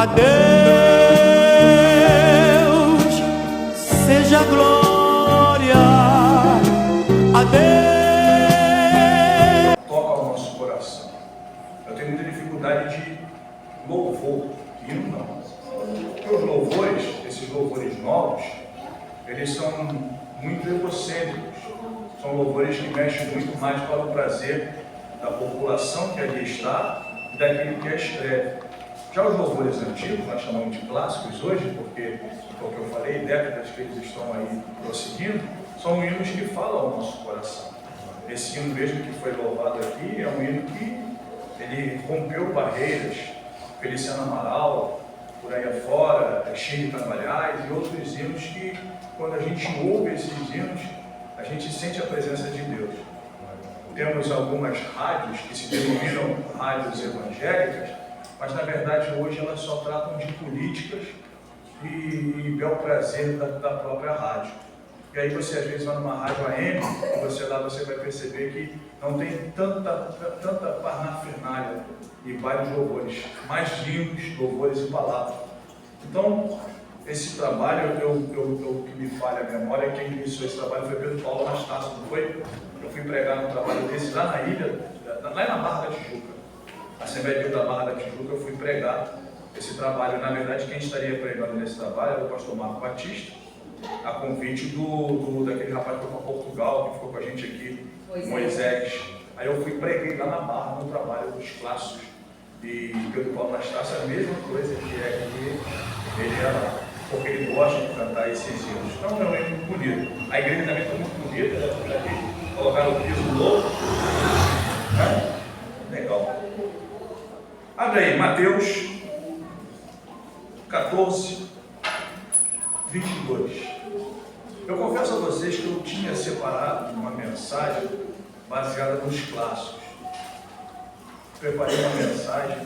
A Deus seja a glória, a Deus. Toca ao nosso coração. Eu tenho muita dificuldade de louvor, hino não. Porque os louvores, esses louvores novos, eles são muito egocêntricos. São louvores que mexem muito mais para o prazer da população que ali está e daquele que a escreve. Já os louvores antigos, nós chamamos de clássicos hoje, porque, como eu falei, décadas que eles estão aí prosseguindo, são hinos que falam ao nosso coração. Esse hino mesmo que foi louvado aqui é um hino que ele rompeu barreiras. Feliciano Amaral, por aí afora, Chico Carvalhais e outros hinos que, quando a gente ouve esses hinos, a gente sente a presença de Deus. Temos algumas rádios que se denominam rádios evangélicas, mas na verdade hoje elas só tratam de políticas e bel prazer da própria rádio. E aí você às vezes vai numa rádio AM, e você vai perceber que não tem tanta parafernália e vários louvores, mais lindos louvores e palavras. Então, esse trabalho, o que me falha a memória, quem iniciou esse trabalho foi Pedro Paulo Anastácio, não foi? Eu fui pregar no trabalho desse lá na ilha, lá na Barra da Tijuca. A Assembleia de Deus da Barra da Tijuca, eu fui pregar esse trabalho. Na verdade, quem estaria pregando nesse trabalho era o pastor Marco Batista, a convite daquele rapaz que foi para Portugal, que ficou com a gente aqui, Moisés. Aí eu fui preguei lá na Barra, no trabalho dos clássicos. E Pedro Paulo Anastácio, a mesma coisa que é aqui, ele era, porque ele gosta de cantar esses hinos. Então é um hino bonito. A igreja também está muito bonita, né? Aqui, colocaram o piso novo. Né? Legal. Abre aí, Mateus 14, 22. Eu confesso a vocês que eu tinha separado uma mensagem baseada nos clássicos. Preparei uma mensagem,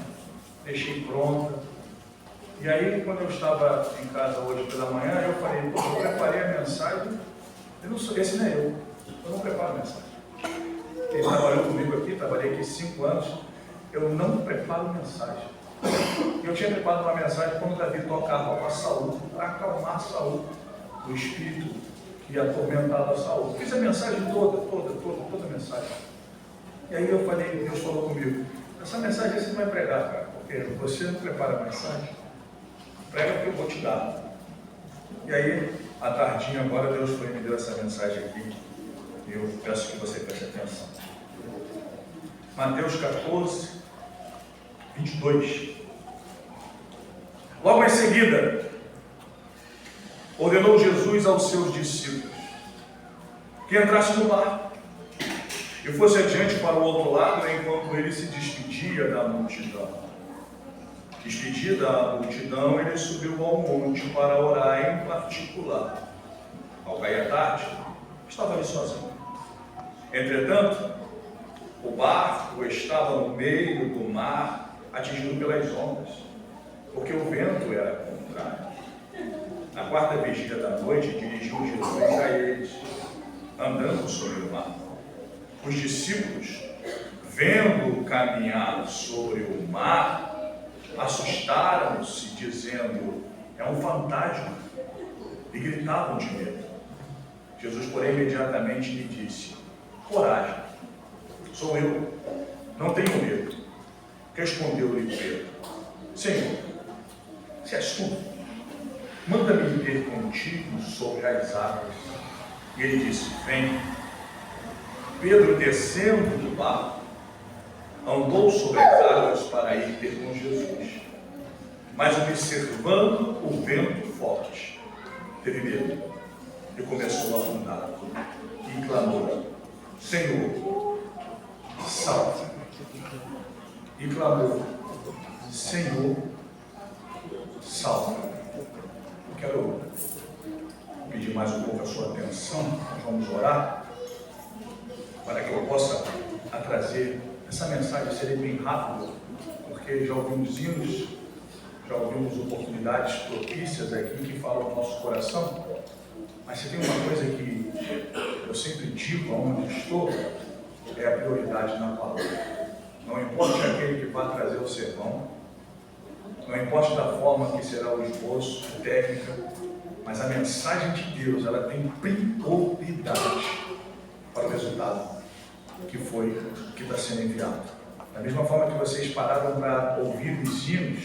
deixei pronta. E aí, quando eu estava em casa hoje pela manhã, eu falei, eu preparei a mensagem, esse não é eu não preparo a mensagem. Quem trabalhou comigo aqui, trabalhei aqui 5 anos, eu não preparo mensagem. Eu tinha preparado uma mensagem quando Davi tocava para Saul, para acalmar Saul, o espírito que atormentava Saul. Fiz a mensagem toda a mensagem. E aí eu falei, Deus falou comigo, essa mensagem você não vai pregar, cara, porque você não prepara a mensagem. Prega o que eu vou te dar. E aí, à tardinha agora, Deus foi e me deu essa mensagem aqui. E eu peço que você preste atenção. Mateus 14, 22. Logo em seguida, ordenou Jesus aos seus discípulos que entrasse no barco e fosse adiante para o outro lado, enquanto ele se despedia da multidão. Despedida a multidão, ele subiu ao monte para orar em particular. Ao cair a tarde, estava ali sozinho. Entretanto, o barco estava no meio do mar, atingido pelas ondas, porque o vento era contrário. Na quarta vigília da noite, dirigiu Jesus a eles, andando sobre o mar. Os discípulos, vendo caminhar sobre o mar, assustaram-se, dizendo, é um fantasma, e gritavam de medo. Jesus, porém, imediatamente lhe disse, coragem, sou eu, não tenho medo. Respondeu-lhe Pedro, Senhor, se és tu, manda-me ir contigo sobre as águas. E ele disse, vem. Pedro, descendo do barco, andou sobre as águas para ir ter com Jesus. Mas observando o vento forte, teve medo e começou a afundar. E clamou, Senhor, salva-me. E clamou, Senhor, salva-me. Eu quero pedir mais um pouco a sua atenção, nós vamos orar, para que eu possa trazer essa mensagem, serei bem rápido, porque já ouvimos hinos, já ouvimos oportunidades propícias aqui que falam ao nosso coração, mas se tem uma coisa que eu sempre digo aonde estou, é a prioridade na palavra. Não importa aquele que vai trazer o sermão, Não importa da forma que será o esboço, a técnica, mas a mensagem de Deus, ela tem prioridade para o resultado que está sendo enviado. Da mesma forma que vocês pararam para ouvir os hinos,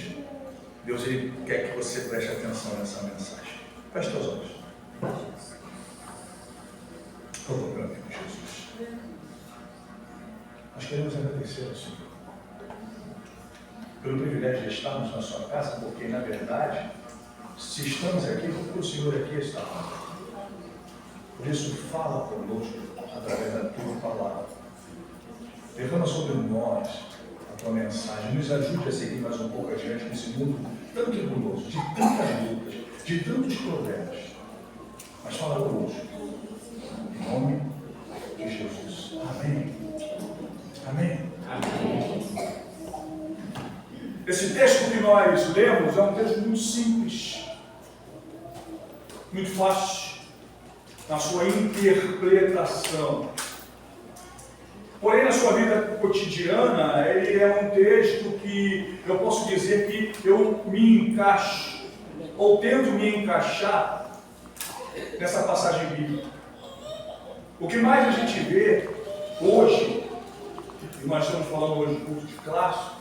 Deus ele quer que você preste atenção nessa mensagem. Feche teus olhos. Por favor, meu amigo Jesus. Nós queremos agradecer ao Senhor pelo privilégio de estarmos na sua casa, porque, na verdade, se estamos aqui, porque o Senhor aqui está. Por isso, fala conosco através da tua palavra. Derrama sobre nós a tua mensagem. Nos ajude a seguir mais um pouco adiante nesse mundo tão nebuloso, de tantas lutas, de tantos problemas. Mas fala conosco. Em nome de Jesus. Amém. Amém. Amém. Esse texto que nós lemos é um texto muito simples, muito fácil na sua interpretação. Porém, na sua vida cotidiana, ele é um texto que eu posso dizer que eu me encaixo, ou tento me encaixar nessa passagem bíblica. O que mais a gente vê hoje, e nós estamos falando hoje do culto de classe,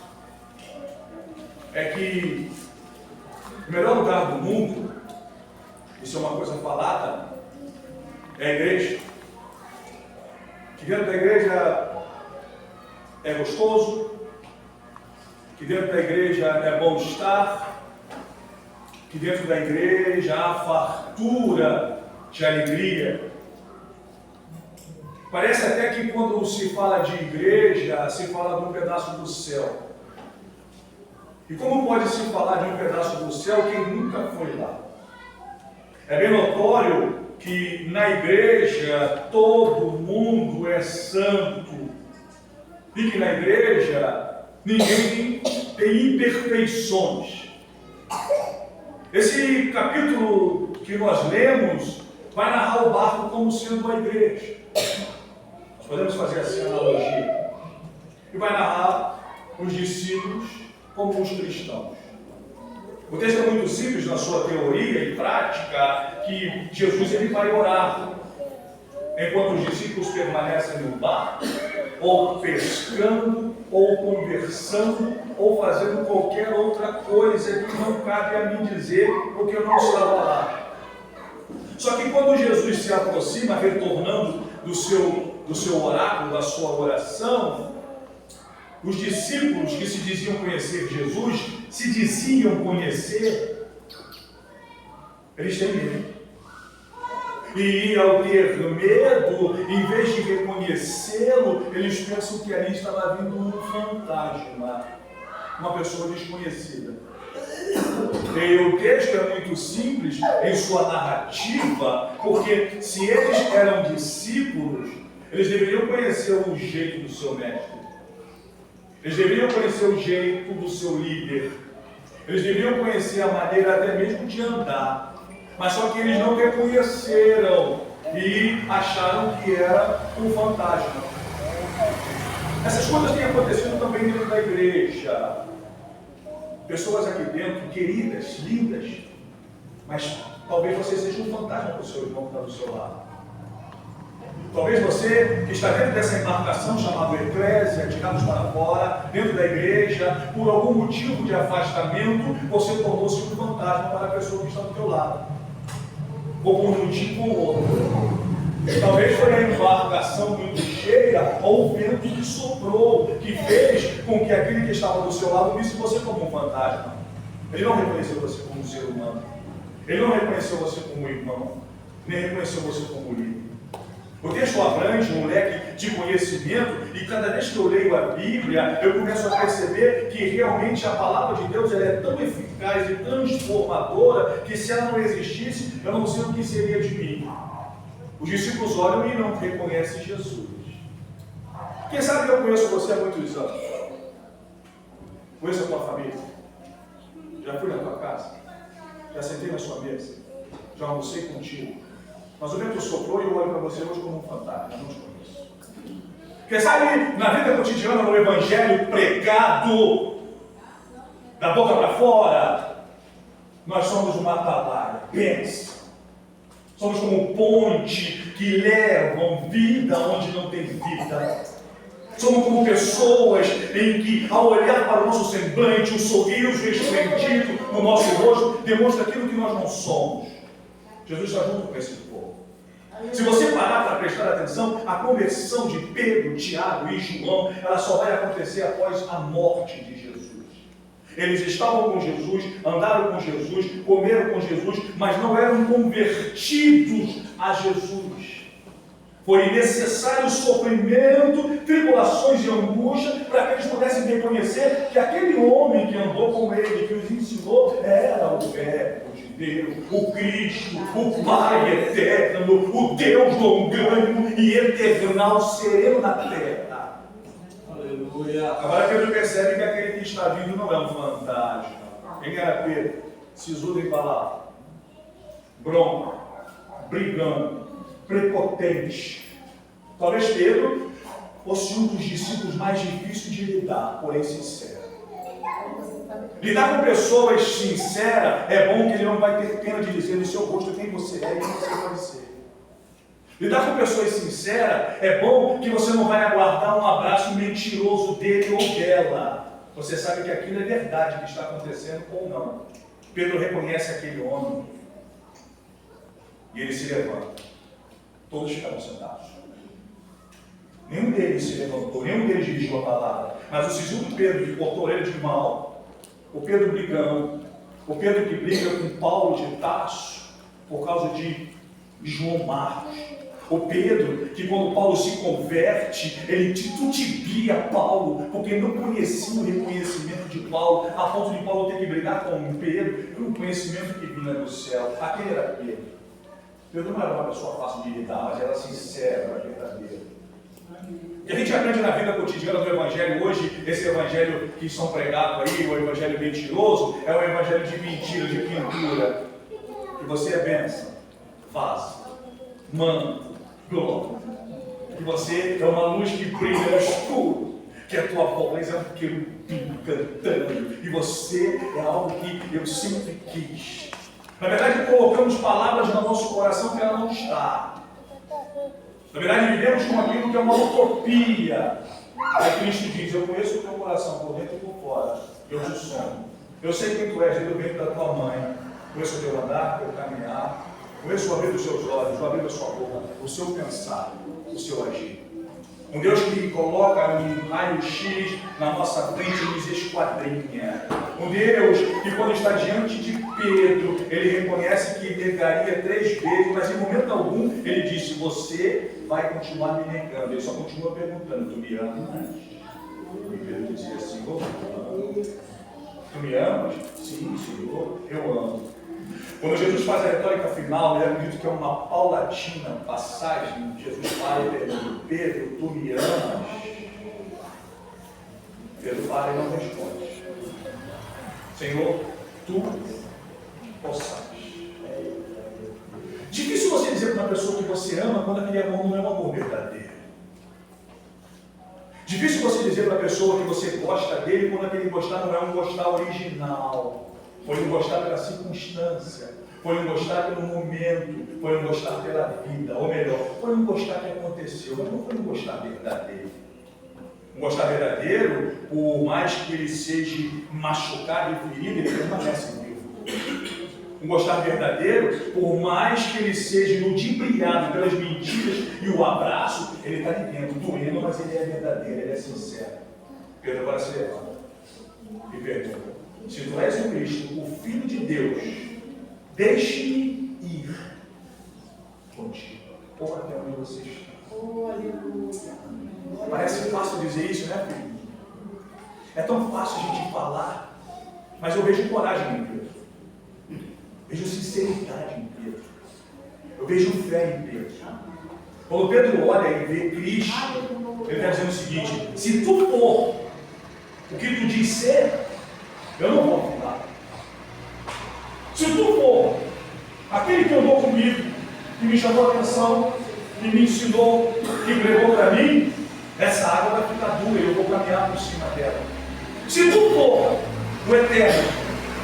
é que o melhor lugar do mundo, isso é uma coisa falada, é a igreja. Que dentro da igreja é gostoso, que dentro da igreja é bom estar, que dentro da igreja há fartura de alegria. Parece até que quando se fala de igreja, se fala de um pedaço do céu. E como pode se falar de um pedaço do céu quem nunca foi lá? É bem notório que na igreja todo mundo é santo e que na igreja ninguém tem imperfeições. Esse capítulo que nós lemos vai narrar o barco como sendo a igreja. Nós podemos fazer assim a analogia. E vai narrar os discípulos como os cristãos. O texto é muito simples na sua teoria e prática, que Jesus ele vai orar, enquanto os discípulos permanecem no barco, ou pescando, ou conversando, ou fazendo qualquer outra coisa que não cabe a mim dizer, porque eu não estava lá. Só que quando Jesus se aproxima, retornando do seu oráculo, da sua oração, os discípulos que se diziam conhecer Jesus, se diziam conhecer, eles têm medo. E ao ter medo, em vez de reconhecê-lo, eles pensam que ali estava vindo um fantasma, uma pessoa desconhecida. E o texto é muito simples em sua narrativa, porque se eles eram discípulos, eles deveriam conhecer o jeito do seu mestre. Eles deveriam conhecer o jeito do seu líder. Eles deveriam conhecer a maneira até mesmo de andar. Mas só que eles não reconheceram e acharam que era um fantasma. Essas coisas têm acontecido também dentro da igreja. Pessoas aqui dentro, queridas, lindas, mas talvez você seja um fantasma para o seu irmão que está do seu lado. Talvez você que está dentro dessa embarcação chamada Eclésia, tirados para fora, dentro da igreja, por algum motivo de afastamento, você tornou-se um fantasma para a pessoa que está do teu lado. Ou por um motivo ou outro. Talvez foi a embarcação muito cheia, ou o vento que soprou, que fez com que aquele que estava do seu lado visse você como um fantasma. Ele não reconheceu você como um ser humano. Ele não reconheceu você como um irmão. Nem reconheceu você como líder. O texto abrange um leque de conhecimento e cada vez que eu leio a Bíblia, eu começo a perceber que realmente a palavra de Deus ela é tão eficaz e transformadora que se ela não existisse, eu não sei o que seria de mim. Os discípulos olham e não reconhecem Jesus. Quem sabe eu conheço você há muitos anos. Conheço a tua família. Já fui na tua casa. Já sentei na sua mesa. Já almocei contigo. Mas o vento soprou e eu olho para você hoje como um fantasma. Eu não te conheço. Quem sabe na vida cotidiana, no evangelho pregado, Da boca para fora, nós somos uma atalaia. Pense. Somos como ponte que levam vida onde não tem vida. Somos como pessoas em que, ao olhar para o nosso semblante, um sorriso esplêndido no nosso rosto demonstra aquilo que nós não somos. Jesus está junto com esse povo. Se você parar para prestar atenção, a conversão de Pedro, Tiago e João, ela só vai acontecer após a morte de Jesus. Eles estavam com Jesus, andaram com Jesus, comeram com Jesus, mas não eram convertidos a Jesus. Foi necessário sofrimento, tribulações e angústia para que eles pudessem reconhecer que aquele homem que andou com ele, que os ensinou, era o Verbo de Deus, o Cristo, o Pai eterno, o Deus longânimo e eternal, sereno na terra. Aleluia. Agora Pedro percebe que aquele que está vindo não é um fantasma. Quem era Pedro? Sisudo em palavra, bronco, brigando, prepotente. Talvez Pedro fosse um dos discípulos mais difíceis de lidar, porém sincero. Lidar com pessoas sinceras é bom, que ele não vai ter pena de dizer no seu rosto quem você é e quem você pode ser. Lidar com pessoas sinceras é bom, que você não vai aguardar um abraço mentiroso dele ou dela. Você sabe que aquilo é verdade que está acontecendo ou não. Pedro reconhece aquele homem e ele se levanta. Todos ficaram sentados. Nenhum deles se levantou, nenhum deles dirigiu a palavra. Mas o sisudo Pedro, que cortou a orelha de mal, o Pedro brigão, o Pedro que briga com Paulo de Tarso por causa de João Marcos, o Pedro que quando Paulo se converte, ele titubia Paulo, porque não conhecia o reconhecimento de Paulo, a ponto de Paulo ter que brigar com Pedro, e o conhecimento que vinha do céu. Aquele era Pedro. Pedro não era uma pessoa fácil de lidar, mas era sincero, era verdadeiro. E a gente aprende na vida cotidiana do Evangelho hoje, esse Evangelho que são pregados aí, o Evangelho mentiroso, é o Evangelho de mentira, de pintura. Que você é bênção, vaso, manto, glória. Que você é uma luz que brilha no escuro. Que a tua voz é um querubim cantando. E você é algo que eu sempre quis. Na verdade, colocamos palavras no nosso coração que ela não está. Na verdade, vivemos com aquilo que é uma utopia. Aí Cristo diz: eu conheço o teu coração por dentro e por fora. Eu te sono. Eu sei quem tu és, desde o ventre da tua mãe. Conheço o teu andar, o teu caminhar. Conheço o abrir dos seus olhos, o abrir da sua boca, o seu pensar, o seu agir. Um Deus que coloca um raio-x na nossa frente e nos esquadrinha. Um Deus que, quando está diante de Pedro, ele reconhece que negaria 3 vezes, mas em momento algum ele disse: você vai continuar me negando. Ele só continua perguntando: tu me amas? E Pedro dizia: Senhor, tu me amas? Sim, Senhor, eu amo. Quando Jesus faz a retórica final, ele acredita que é uma paulatina passagem. Jesus fala e pergunta: Pedro, tu me amas? Pedro fala e não responde. Senhor, tu o sabes. Difícil você dizer para uma pessoa que você ama quando aquele amor não é um amor verdadeiro. Difícil você dizer para a pessoa que você gosta dele quando aquele gostar não é um gostar original. Foi um gostar pela circunstância, foi um gostar pelo momento, foi um gostar pela vida, ou melhor, foi um gostar que aconteceu, mas não foi um gostar verdadeiro. Um gostar verdadeiro, por mais que ele seja machucado e ferido, ele permanece vivo. Um gostar verdadeiro, por mais que ele seja ludibriado pelas mentiras e o abraço, ele está ali dentro, doendo, mas ele é verdadeiro, ele é sincero. Pedro agora se levanta e pergunta: se tu és o Cristo, o Filho de Deus, deixe-me ir contigo, ou até onde você está. Parece fácil dizer isso, né, filho? É tão fácil a gente falar, mas eu vejo coragem em Pedro. Vejo sinceridade em Pedro. Eu vejo fé em Pedro. Quando Pedro olha e vê Cristo, ele está dizendo o seguinte: se tu for o que tu diz ser, eu não vou ficar. Se tu for aquele que andou comigo, que me chamou a atenção, que me ensinou, que pregou para mim, essa água vai ficar dura e eu vou caminhar por cima dela. Se tu for o Eterno,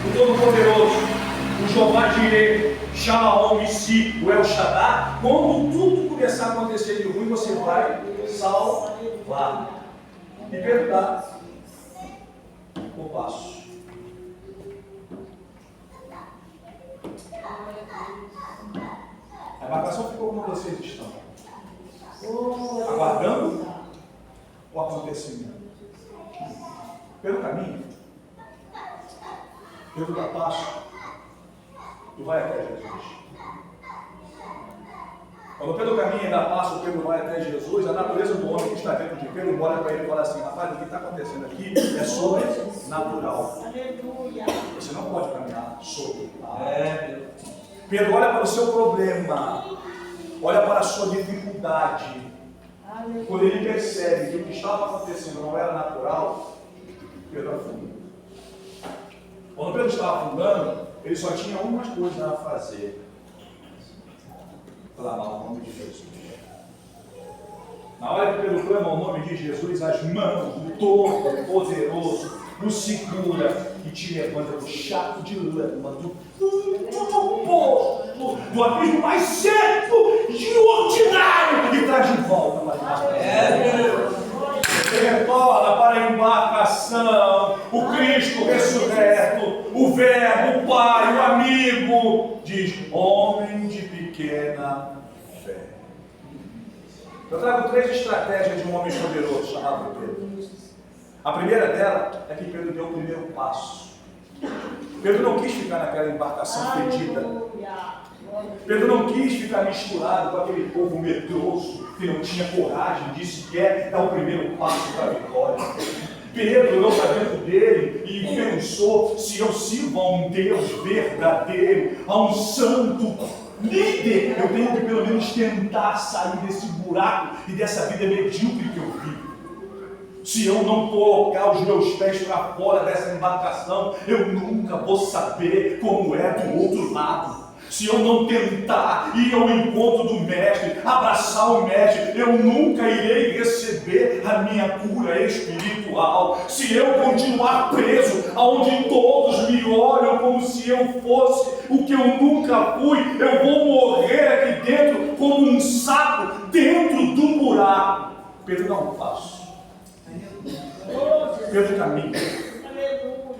o Todo-Poderoso, o Jeová Jireh, Shalom Nissi, o El Shaddai, quando tudo começar a acontecer de ruim, você vai salvar. E Pedro dá o passo. A embarcação ficou como vocês estão, aguardando o acontecimento. Pelo caminho, Pedro dá passo e vai até Jesus. Quando Pedro caminha e dá passo, Pedro vai até Jesus, a natureza do homem que está dentro de Pedro olha para ele e fala assim: rapaz, o que está acontecendo aqui é sobrenatural. Você não pode caminhar sobre. Pedro olha para o seu problema, olha para a sua dificuldade. Quando ele percebe que o que estava acontecendo não era natural, Pedro afunda. Quando Pedro estava afundando, ele só tinha uma coisa a fazer: clamar o nome de Jesus. Na hora que Pedro clama o nome de Jesus, as mãos do Todo-Poderoso o segura e te levanta do chato de lama, do poço, do abismo mais seco e ordinário, e traz de volta para você retorna para a embarcação, o Cristo ressurreto, o Verbo, o Pai, o amigo, diz: homem de pequena fé. Eu trago 3 estratégias de um homem poderoso chamado Pedro. A primeira dela é que Pedro deu o primeiro passo. Pedro não quis ficar naquela embarcação fedida. Pedro não quis ficar misturado com aquele povo medroso que não tinha coragem de sequer dar o primeiro passo para a vitória. Pedro olhou para dentro dele e pensou: se eu sirvo a um Deus verdadeiro, a um santo líder, eu tenho que pelo menos tentar sair desse buraco e dessa vida medíocre que eu vivo. Se eu não colocar os meus pés para fora dessa embarcação, eu nunca vou saber como é do outro lado. Se eu não tentar ir ao encontro do Mestre, abraçar o Mestre, eu nunca irei receber a minha cura espiritual. Se eu continuar preso, aonde todos me olham como se eu fosse o que eu nunca fui, eu vou morrer aqui dentro como um saco dentro do buraco. Pedro dá um passo. Pedro caminha.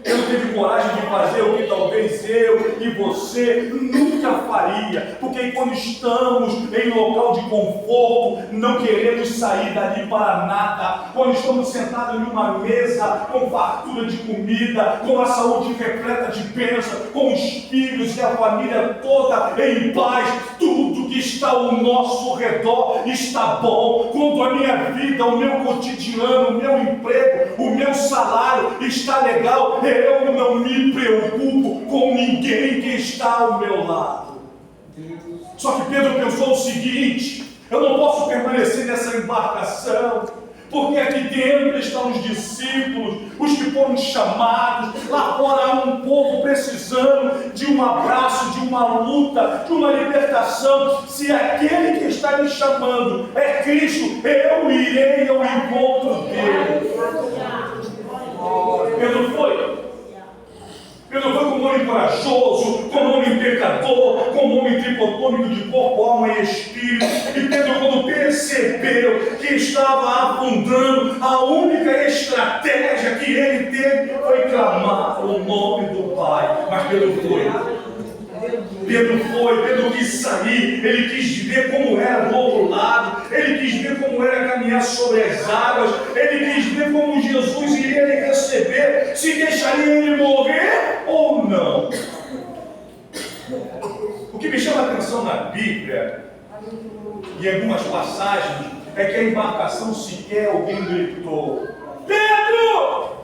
Pedro teve coragem de fazer o que talvez eu e você nunca faria, porque quando estamos em local de conforto, não queremos sair dali para nada. Quando estamos sentados em uma mesa com fartura de comida, com a saúde repleta de bênção, com os filhos e a família toda em paz, tudo que está ao nosso redor está bom. Quando a minha vida, o meu cotidiano, o meu emprego, o meu salário está legal, eu não me preocupo com ninguém que está ao meu lado. Só que Pedro pensou o seguinte: eu não posso permanecer nessa embarcação, porque aqui dentro estão os discípulos, os que foram chamados. Lá fora há um povo precisando de um abraço, de uma luta, de uma libertação. Se aquele que está me chamando é Cristo, eu irei ao encontro dele. Pedro foi. Pedro foi como um homem corajoso, como um homem pecador, como um homem tricotômico de corpo, alma e espírito. E Pedro, quando percebeu que estava afundando, a única estratégia que ele teve foi clamar o nome do Pai. Mas Pedro foi. Pedro quis sair, ele quis ver como era do outro lado, ele quis ver como era caminhar sobre as águas, ele quis ver como Jesus iria lhe receber, se deixaria ele morrer ou não. O que me chama a atenção na Bíblia, e em algumas passagens, é que a embarcação sequer alguém gritou: Pedro,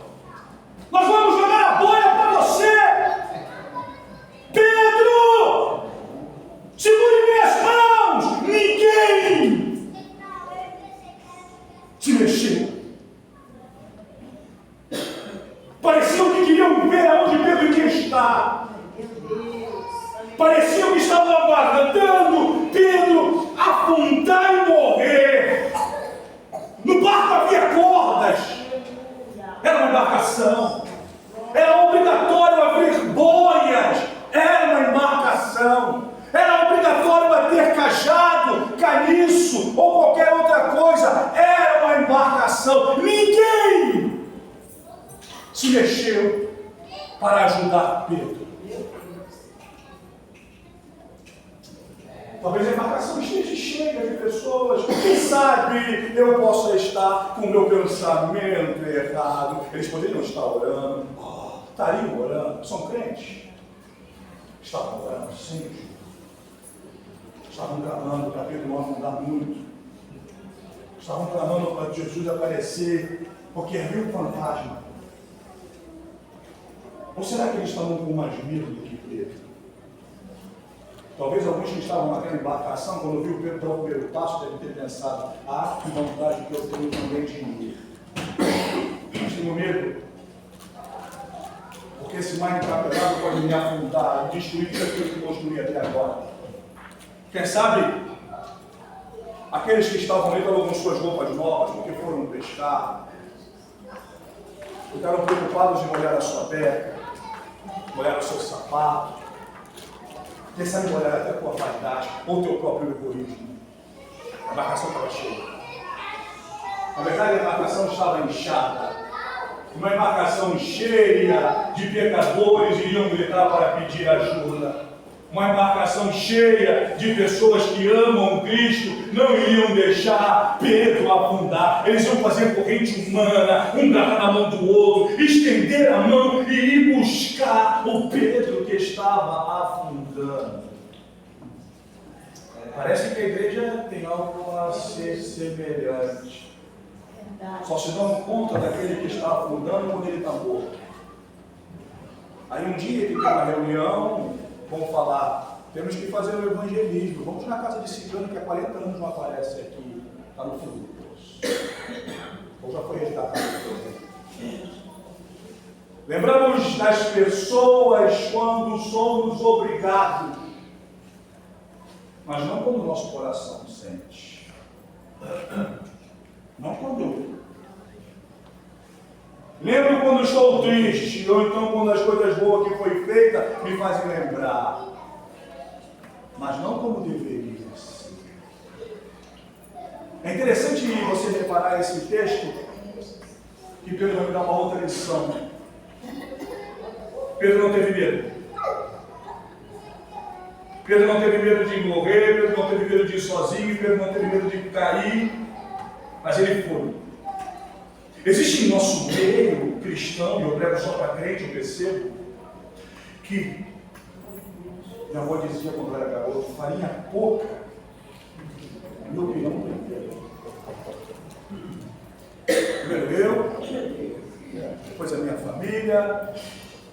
nós vamos jogar a boia para você! Pedro, segure minhas mãos! Ninguém se mexeu. Pareciam que queriam ver aonde Pedro iria estar. Pareciam que estavam aguardando Pedro afundar e morrer. No barco havia cordas. Era uma embarcação. Era a obrigação ajudar Pedro. Talvez a embarcação esteja cheia de pessoas. Quem sabe eu possa estar com o meu pensamento errado. Eles poderiam estar orando. Estariam orando. São crentes. Estavam orando, sim. Estavam clamando para Pedro não afundar muito. Estavam clamando para Jesus aparecer, porque havia um fantasma. Ou será que eles estavam com mais medo do que Pedro? Talvez alguns que estavam naquela embarcação, quando viu Pedro dar o primeiro passo, devem ter pensado: que vontade que eu tenho também de ir. Mas tenho medo, porque esse mar encapelado pode me afundar e destruir tudo aquilo que construí até agora. Quem sabe, aqueles que estavam ali estavam com suas roupas novas, porque foram pescar, ficaram preocupados em molhar a sua pele, molhar o seu sapato, quem sabe molhar até a tua vaidade ou teu próprio egoísmo. A embarcação estava cheia. Na verdade, a embarcação estava inchada. Uma embarcação cheia de pecadores iriam gritar para pedir ajuda. Uma embarcação cheia de pessoas que amam Cristo não iriam deixar Pedro afundar. Eles iam fazer corrente humana, um agarrar na mão do outro, estender a mão e ir buscar o Pedro que estava afundando. Parece que a igreja tem algo a ser semelhante. Só se dão conta daquele que está afundando quando ele está morto. Aí um dia que tem uma reunião, vamos falar, temos que fazer o evangelismo. Vamos na casa de Ciclano, que há 40 anos não aparece aqui, está no fundo do poço. Ou já foi resgatado. Lembramos das pessoas quando somos obrigados, mas não quando o nosso coração sente. Não quando eu. Lembro quando estou triste, ou então quando as coisas boas que foi feita me fazem lembrar. Mas não como deveria ser. É interessante você reparar esse texto, que Pedro vai me dar uma outra lição. Pedro não teve medo. Pedro não teve medo de morrer, Pedro não teve medo de ir sozinho, Pedro não teve medo de cair, mas ele foi. Existe em nosso meio cristão, e eu prego só para crente, eu percebo, que minha avó dizia quando eu era garoto, farinha pouca, na minha opinião, não tem medo. Primeiro eu, depois a minha família,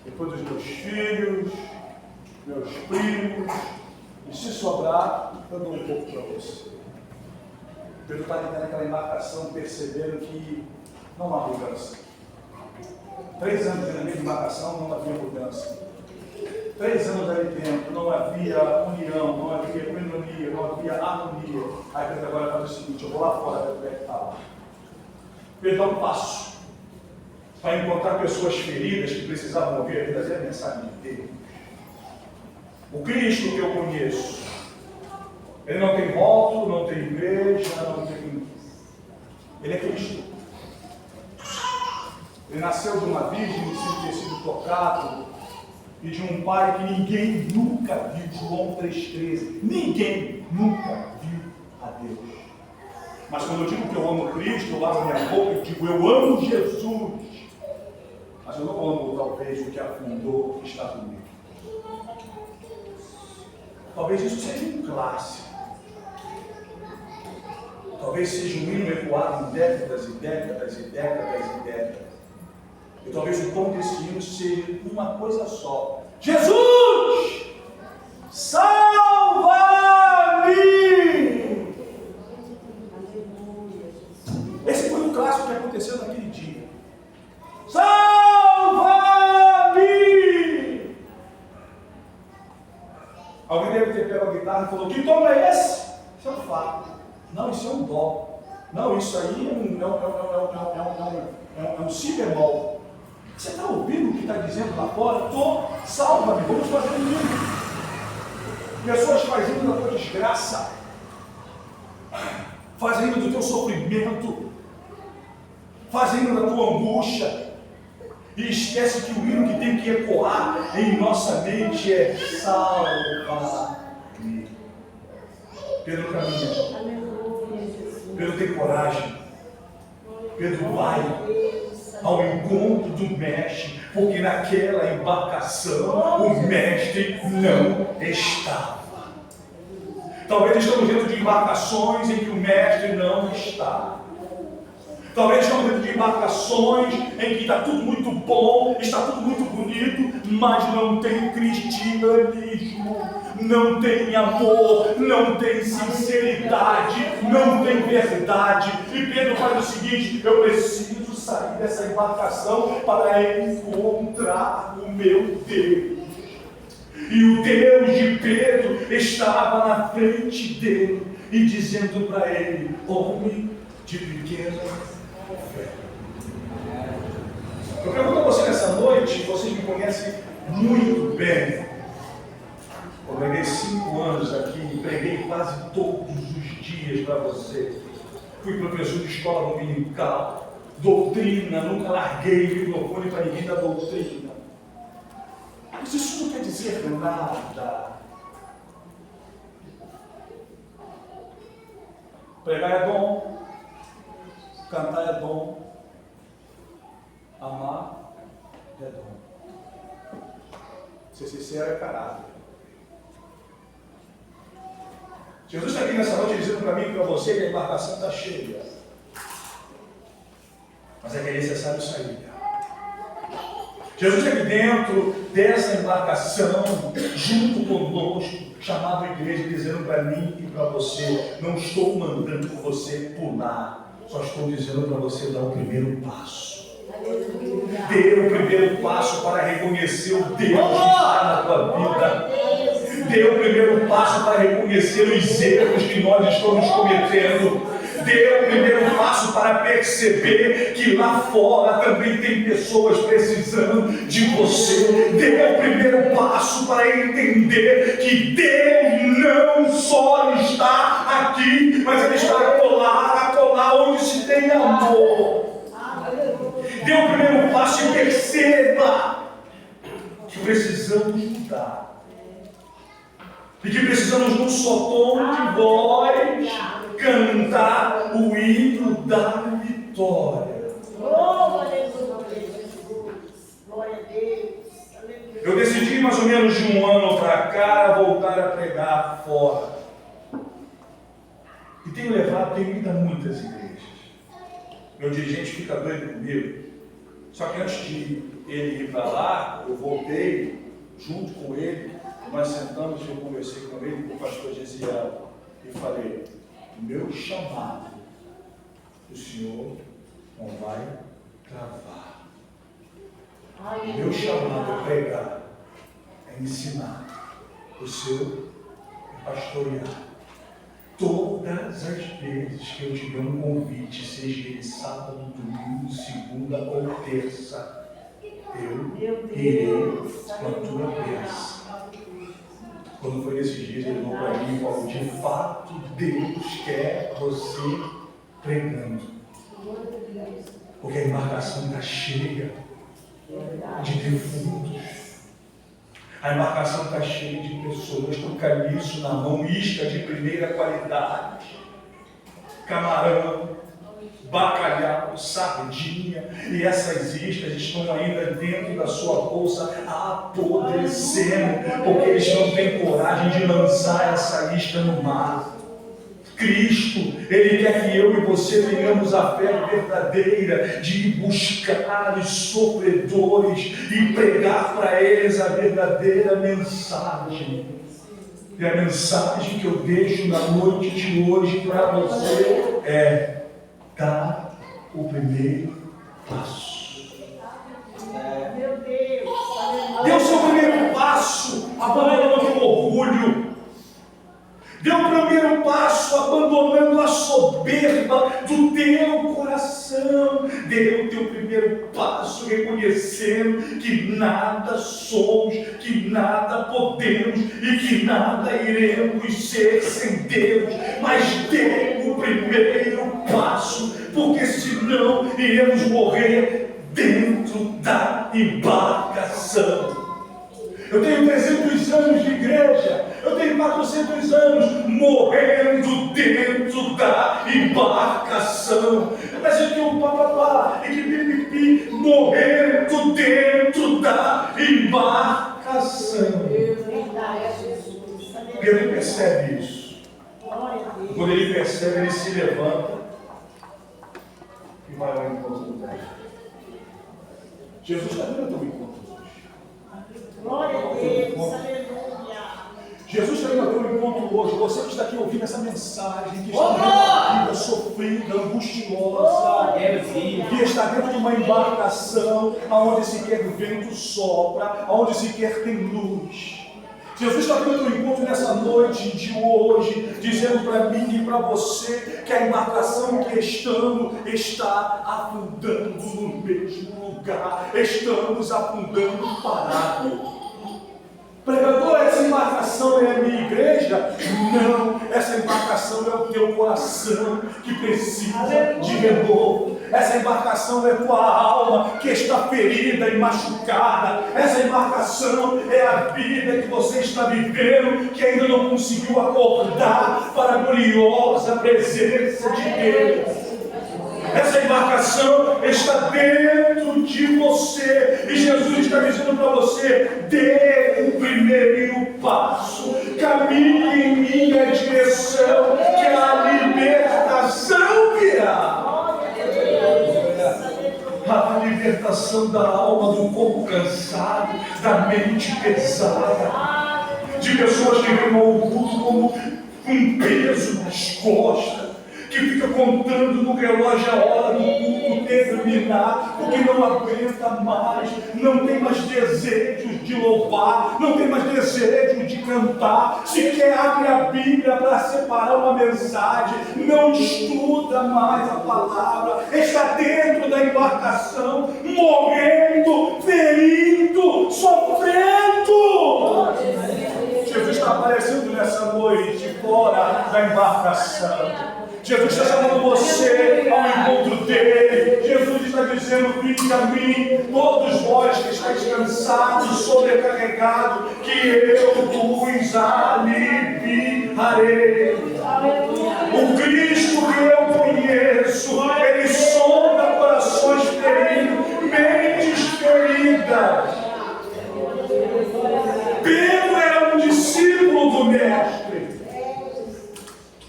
depois os meus filhos, meus primos, e se sobrar, eu dou um pouco para você. Pedro está naquela embarcação percebendo que não há mudança. 3 anos na mesma embarcação não havia mudança. 3 anos ali dentro não havia união, não havia coinonia, não havia harmonia. Aí Pedro agora faz o seguinte: eu vou lá fora, ver como é que está lá. Pedro dá um passo para encontrar pessoas feridas que precisavam ouvir a verdadeira mensagem de Deus. O Cristo que eu conheço, ele não tem rótulo, não tem igreja, não tem. Ele é Cristo. Ele nasceu de uma virgem sem ter sido tocado e de um pai que ninguém nunca viu. João 3,13. Ninguém nunca viu a Deus. Mas quando eu digo que eu amo Cristo, eu abro minha boca e digo: eu amo Jesus. Mas eu não amo talvez o que afundou, que está comigo. Talvez isso seja um clássico. Talvez seja um hino ecoado em décadas e décadas e décadas e décadas. E talvez o tom desse hino seja uma coisa só: Jesus, salva-me! Esse foi o clássico que aconteceu naquele dia. Salva-me! Alguém deve ter pego a guitarra e falou: que tom é esse? Isso é um fá. Não, isso é um dó. Não, isso aí é um si bemol. Você está ouvindo o que está dizendo lá fora? Salva-me, vamos fazer um livro. Pessoas fazendo da tua desgraça, fazendo do teu sofrimento, fazendo da tua angústia, E esquece que o hino que tem que ecoar em nossa mente é salva-me. Pedro caminha. Pedro tem coragem. Pedro vai ao encontro do mestre, porque naquela embarcação o mestre não estava. Talvez estamos dentro de embarcações em que o mestre não está. Talvez estamos dentro de embarcações em que está tudo muito bom, está tudo muito bonito, mas não tem cristianismo, não tem amor, não tem sinceridade, não tem verdade. E Pedro faz o seguinte: eu preciso sair dessa embarcação para encontrar o meu Deus. E o Deus de Pedro estava na frente dele e dizendo para ele: homem de pequena fé. Eu pergunto a você nessa noite, vocês me conhecem muito bem. Eu preguei 5 anos aqui, preguei quase todos os dias para você. Fui professor de escola dominical, doutrina, nunca larguei o microfone para ninguém da doutrina. Mas isso não quer dizer nada. Pregar é dom, cantar é dom, amar é dom. Ser sincero é caráter. Jesus está aqui nessa noite dizendo para mim e para você que a embarcação está cheia. Mas é que é necessário sair. Jesus está aqui dentro dessa embarcação, junto conosco, chamado igreja, dizendo para mim e para você: não estou mandando você pular, só estou dizendo para você dar o primeiro passo. Dê o primeiro passo para reconhecer o Deus que está na tua vida. Dê o primeiro passo para reconhecer os erros que nós estamos cometendo. Dê o primeiro passo para perceber que lá fora também tem pessoas precisando de você. Dê o primeiro passo para entender que Deus não só está aqui, mas Ele está acolá onde se tem amor. Dê o primeiro passo e perceba que precisamos mudar. E que precisamos num só tom de voz cantar o hino da vitória. Eu decidi mais ou menos de 1 ano para cá voltar a pregar fora. E tenho ido a muitas igrejas. Meu dirigente fica doido comigo. Só que antes de ele ir para lá, eu voltei junto com ele. Nós sentamos e eu conversei com ele, com o pastor Gesiel, e falei: meu chamado, o Senhor não vai travar. Meu chamado é pregar, é ensinar, o seu é pastorear. Todas as vezes que eu tiver um convite, seja ele sábado, domingo, segunda ou terça, eu irei com a tua bênção. Quando foi nesses dias, ele falou para mim e falou: de fato, Deus quer você pregando. Porque a embarcação está cheia de defuntos. A embarcação está cheia de pessoas com caniço na mão, isca de primeira qualidade, camarão, bacalhau, sardinha, e essas iscas estão ainda dentro da sua bolsa apodrecendo, porque eles não têm coragem de lançar essa isca no mar. Cristo, Ele quer que eu e você tenhamos a fé verdadeira de ir buscar os sofredores e pregar para eles a verdadeira mensagem. E a mensagem que eu deixo na noite de hoje para você é: dar o primeiro passo. Meu Deus. Dê o seu primeiro passo, abandonando o orgulho. Dê o primeiro passo, abandonando a soberba do teu coração. Dê o teu primeiro passo, reconhecendo que nada somos, que nada podemos e que nada iremos ser sem Deus. Mas dê o primeiro passo, porque senão iremos morrer dentro da embarcação. Eu tenho 300 anos de igreja, eu tenho 400 anos morrendo dentro da embarcação. Mas eu tenho um papapá e que pipipi morrendo dentro da embarcação. Ele percebe isso. Quando ele percebe, ele se levanta e vai ao encontro do Pai. Jesus está vindo ao teu encontro hoje. Glória a Deus, aleluia. Jesus está indo ao teu encontro hoje. Você que está aqui ouvindo essa mensagem, que está vivendo uma vida sofrida, angustiosa, que está dentro de uma embarcação, onde sequer o vento sopra, onde sequer tem luz. Jesus está vindo ao encontro nessa noite de hoje, dizendo para mim e para você que a embarcação que estamos está afundando no mesmo lugar. Estamos afundando parado. Pregador, essa embarcação é a minha igreja? Não, essa embarcação é o teu coração que precisa de renovo. Essa embarcação é a tua alma que está ferida e machucada. Essa embarcação é a vida que você está vivendo, que ainda não conseguiu acordar para a gloriosa presença de Deus. Essa embarcação está dentro de você e Jesus está dizendo para você: dê o primeiro passo, caminhe em minha direção, que a libertação virá. A libertação da alma, do corpo cansado, da mente pesada, de pessoas que vêm ao culto como um peso nas costas, que fica contando no relógio a hora do culto terminar, porque não aguenta mais, não tem mais desejos de louvar, não tem mais desejo de cantar, sequer abre a Bíblia para separar uma mensagem, não estuda mais a palavra, está dentro da embarcação, morrendo, ferido, sofrendo. Jesus está aparecendo nessa noite fora da embarcação. Jesus está chamando você ao encontro dele. Jesus está dizendo: vinde a mim, todos vós que estáis cansados, sobrecarregados, que eu vos aliviarei. O Cristo que eu conheço, ele sonda corações feridos, mentes feridas. Pedro era um discípulo do Mestre.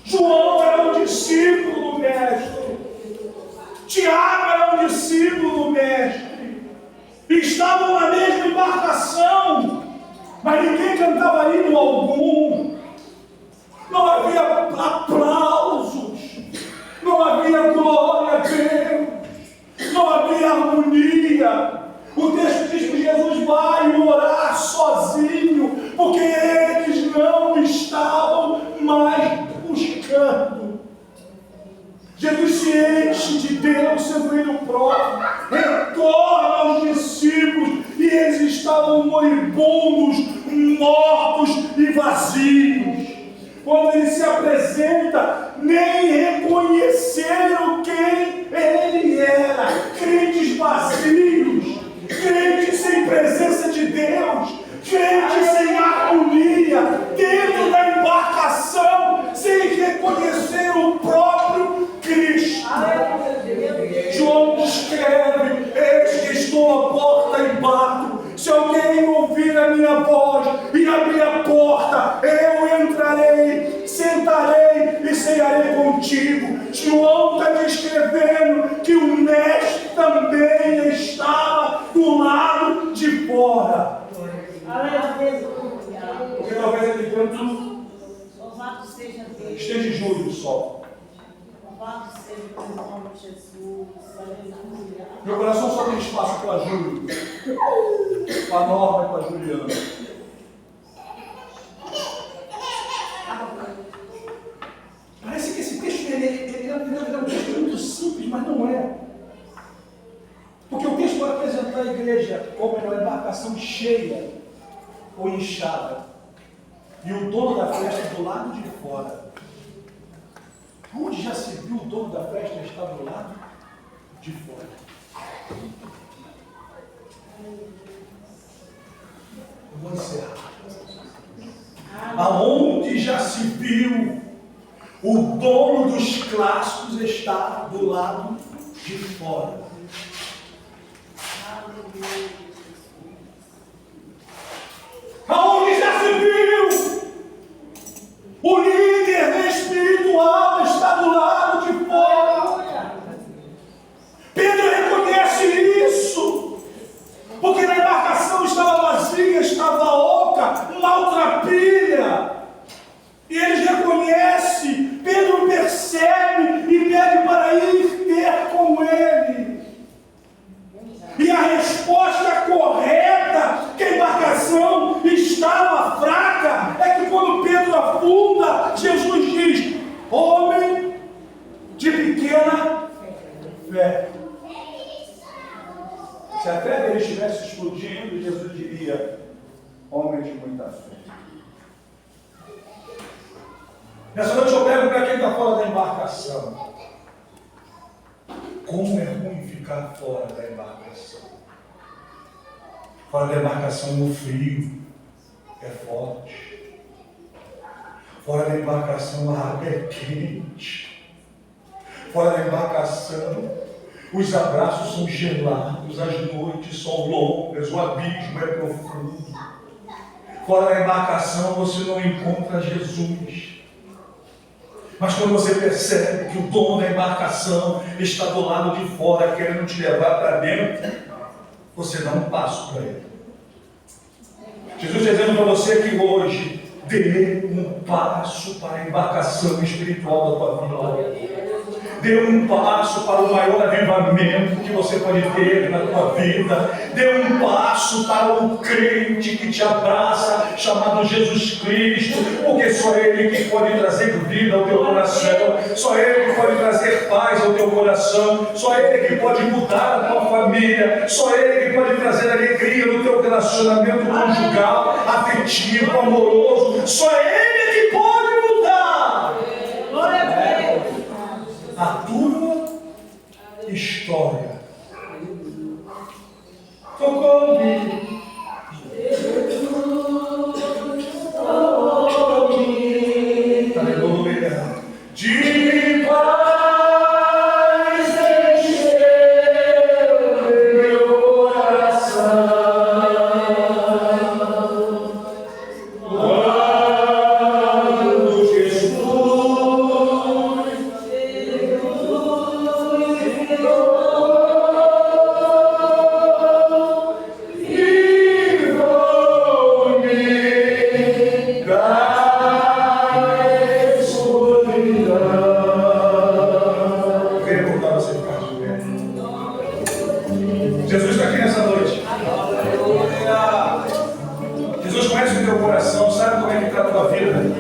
João era um discípulo do Mestre. Tiago era um discípulo do Mestre. Estavam na mesma embarcação, mas ninguém cantava hino algum. Não havia aplausos, não havia glória a Deus, não havia harmonia. O texto diz que Jesus vai orar sozinho, porque eles não estavam mais buscando. Jesus se enche de Deus, sendo Ele o próprio, retorna aos discípulos e eles estavam moribundos, mortos e vazios. Quando Ele se apresenta, nem reconheceram quem Ele era. Crentes vazios, crentes sem presença de Deus, crentes sem harmonia, dentro da embarcação, sem reconhecer o próprio Cristo. João escreve: eis que estou à porta e bato. Se alguém ouvir a minha voz e abrir a porta, eu entrarei, sentarei e cearei contigo. João está descrevendo que o Mestre também estava do lado de fora. Porque talvez aqui dentro esteja de julho o sol. Meu coração só tem espaço para Júlio, para a Norma e para a Juliana. Parece que esse texto ele é um texto muito simples, mas não é. Porque o texto vai apresentar a igreja como uma embarcação cheia ou inchada, e o dono da festa do lado de fora. Onde já se viu o dono da festa estar do lado de fora? Eu vou encerrar. Aonde já se viu o dono dos clássicos estar do lado de fora? Aonde já se viu o líder espiritual estar do lado de fora? Pedro reconhece isso, porque na embarcação estava vazia, estava oca, maltrapilha. E eles reconhecem, Pedro percebe e pede para ir ter com ele. E a resposta correta, que a embarcação estava fraca, é que quando Pedro afunda, Jesus diz: homem de pequena fé. Se a fé dele estivesse explodindo, Jesus diria: homem de muita fé. Nessa noite eu pego para quem está fora da embarcação. Como é ruim ficar fora da embarcação. Fora da embarcação no frio é forte. Fora da embarcação a água é quente. Fora da embarcação os abraços são gelados, as noites são longas, o abismo é profundo. Fora da embarcação você não encontra Jesus. Mas quando você percebe que o dono da embarcação está do lado de fora, querendo te levar para dentro, você dá um passo para ele. Jesus está dizendo para você que hoje, dê um passo para a embarcação espiritual da tua vida. Dê um passo para o maior avivamento que você pode ter na tua vida. Dê um passo para o crente que te abraça, chamado Jesus Cristo, porque só Ele que pode trazer vida ao teu coração, só Ele que pode trazer paz ao teu coração, só Ele que pode mudar a tua família, só Ele que pode trazer alegria no teu relacionamento conjugal, afetivo, amoroso, só Ele que pode mudar a tua história. Tocou-me. Aleluia. De paz encheu meu coração. Quando Jesus Jesus está aqui nessa noite. Jesus conhece o teu coração, sabe como é que está a tua vida.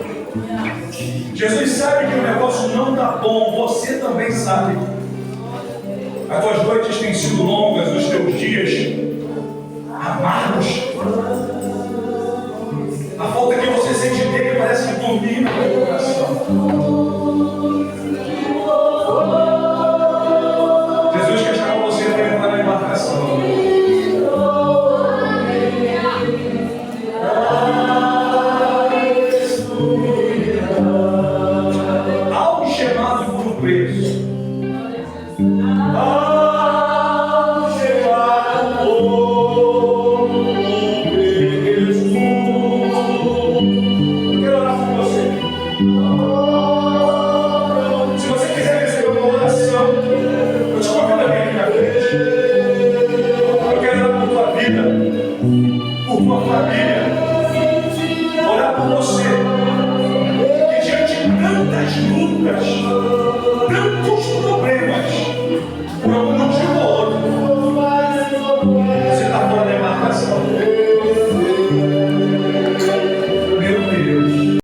Jesus sabe que o negócio não está bom, você também sabe. As tuas noites têm sido longas, os teus dias amargos.